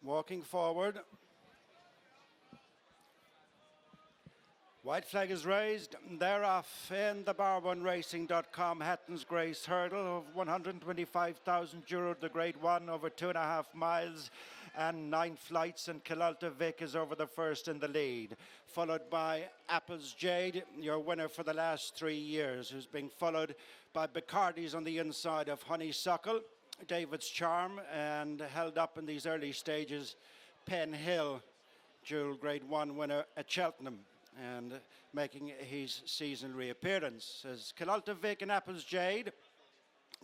Walking forward. White flag is raised. They're off in the bar1racing.com Hatton's Grace Hurdle of €125,000, the grade 1 over 2.5 miles and 9 flights, and Kilalta Vic is over the first in the lead, followed by Apple's Jade, your winner for the last 3 years, who's being followed by Bacardi's on the inside of Honeysuckle, David's Charm, and held up in these early stages Penn Hill, dual grade 1 winner at Cheltenham, and making his season reappearance. As Kilalta Vic and Apple's Jade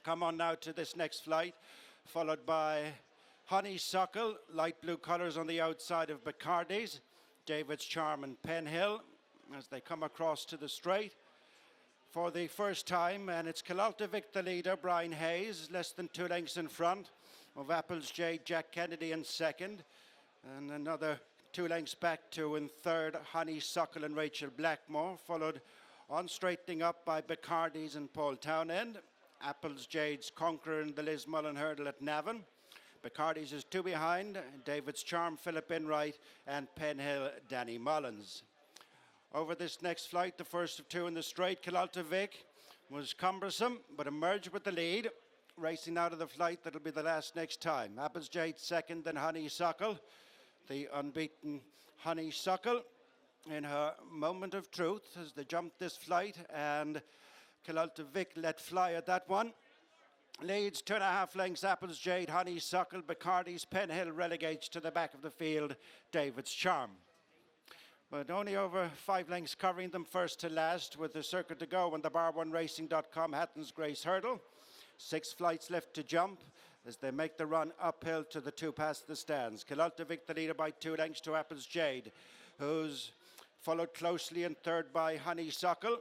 come on now to this next flight, followed by Honeysuckle, light blue colours on the outside of Bacardi's, David's Charm and Penn Hill as they come across to the straight for the first time, and it's Kilalta Vic the leader, Brian Hayes, less than 2 lengths in front of Apple's Jade, Jack Kennedy in second, and another 2 lengths back to in third, Honeysuckle and Rachel Blackmore, followed on straightening up by Bacardi's and Paul Townend. Apple's Jade's Conqueror in the Liz Mullen Hurdle at Navan. Bacardi's is 2 behind, David's Charm, Philip Enright, and Penn Hill, Danny Mullins. Over this next flight, the first of 2 in the straight, Kilalta Vic was cumbersome, but emerged with the lead. Racing out of the flight, that'll be the last next time. Apple's Jade second, then Honeysuckle. The unbeaten Honeysuckle in her moment of truth as they jumped this flight, and Kilalta Vic let fly at that one. Leads 2.5 lengths, Apple's Jade, Honeysuckle, Bacardi's, Penn Hill relegates to the back of the field, David's Charm. But only over 5 lengths covering them first to last, with the circuit to go on the bar1racing.com Hatton's Grace Hurdle. 6 flights left to jump as they make the run uphill to the 2 past the stands. Kilalta Vic the leader by 2 lengths to Apple's Jade, who's followed closely in third by Honeysuckle,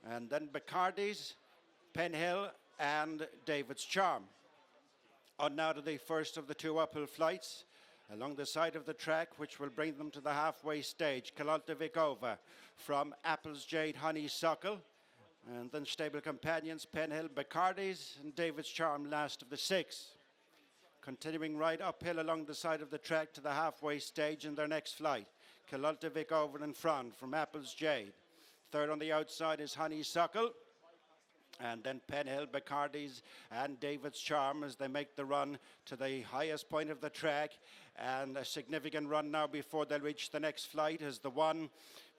and then Bacardi's, Penn Hill, and David's Charm. On now to the first of the 2 uphill flights along the side of the track, which will bring them to the halfway stage. Kilalta Vic over from Apple's Jade, Honeysuckle, and then stable companions Penn Hill, Bacardi's, and David's Charm last of the 6. Continuing right uphill along the side of the track to the halfway stage in their next flight. Kilalta Vic over in front from Apple's Jade. Third on the outside is Honeysuckle, and then Penn Hill, Bacardi's, and David's Charm as they make the run to the highest point of the track, and a significant run now before they'll reach the next flight is the one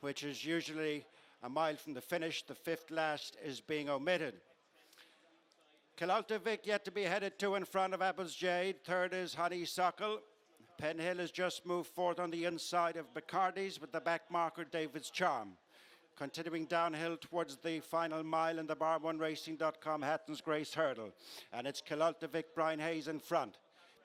which is usually a mile from the finish. The 5th last is being omitted. Kilalta Vic yet to be headed 2 in front of Apple's Jade. Third is Honeysuckle. Penn Hill has just moved forth on the inside of Bacardi's with the back marker David's Charm. Continuing downhill towards the final mile in the bar1racing.com Hatton's Grace Hurdle. And it's Kilalta Vic, Brian Hayes in front.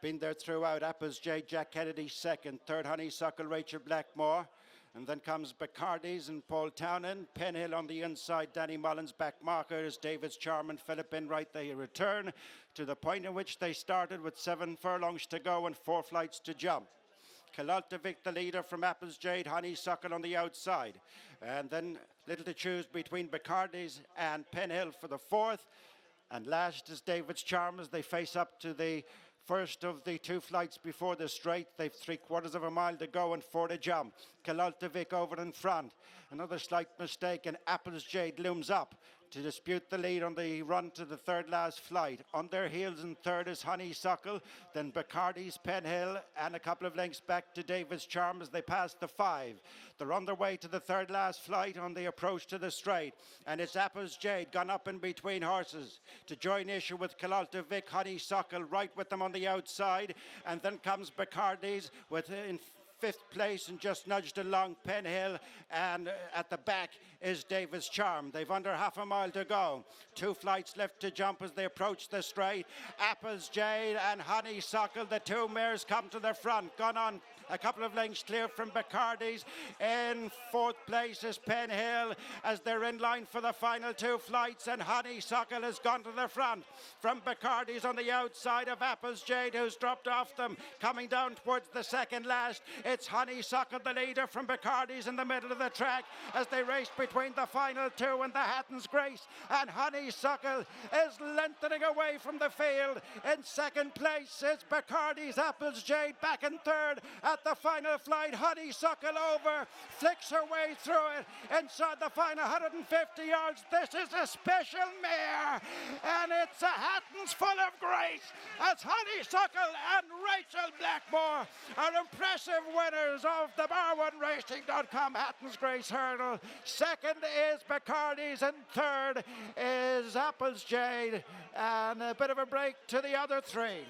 Been there throughout. Apple's Jade, Jack Kennedy second. Third, Honeysuckle, Rachel Blackmore. And then comes Bacardi's and Paul Townend. Penn Hill on the inside, Danny Mullins, back markers, David's Charm and Philip Enright. They return to the point in which they started with 7 furlongs to go and 4 flights to jump. Kilalta Vic the leader from Apple's Jade, Honeysuckle on the outside. And then little to choose between Bacardi's and Penn Hill for the 4th. And last is David's Charm as they face up to the first of the 2 flights before the straight. They've 3/4 of a mile to go and 4 to jump. Kilalta Vic over in front. Another slight mistake, and Apple's Jade looms up to dispute the lead on the run to the 3rd last flight. On their heels in third is Honeysuckle, then Bacardi's, Penn Hill, and a couple of lengths back to David's Charm as they pass the 5. They're on their way to the 3rd last flight on the approach to the straight, and it's Apple's Jade gone up in between horses to join issue with Kilalta Vic, Honeysuckle right with them on the outside, and then comes Bacardi's with in 5th place and just nudged along Penn Hill, and at the back is David's Charm. They've under half a mile to go. 2 flights left to jump as they approach the straight. Apple's Jade and Honeysuckle, the 2 mares, come to the front. Gone on a couple of lengths clear from Bacardi's. In 4th place is Penn Hill as they're in line for the final 2 flights, and Honeysuckle has gone to the front from Bacardi's on the outside of Apple's Jade, who's dropped off them. Coming down towards the 2nd last It's Honeysuckle, the leader from Bacardi's in the middle of the track as they race between the final two and the Hatton's Grace. And Honeysuckle is lengthening away from the field. In second place is Bacardi's Apple's Jade, back in third at the final flight. Honeysuckle over, flicks her way through it inside the final 150 yards. This is a special mare, and it's a Hatton's full of grace as Honeysuckle and Rachel Blackmore are impressive winners of the bar1racing.com Hatton's Grace Hurdle. Second is Bacardi's, and third is Apple's Jade, and a bit of a break to the other three.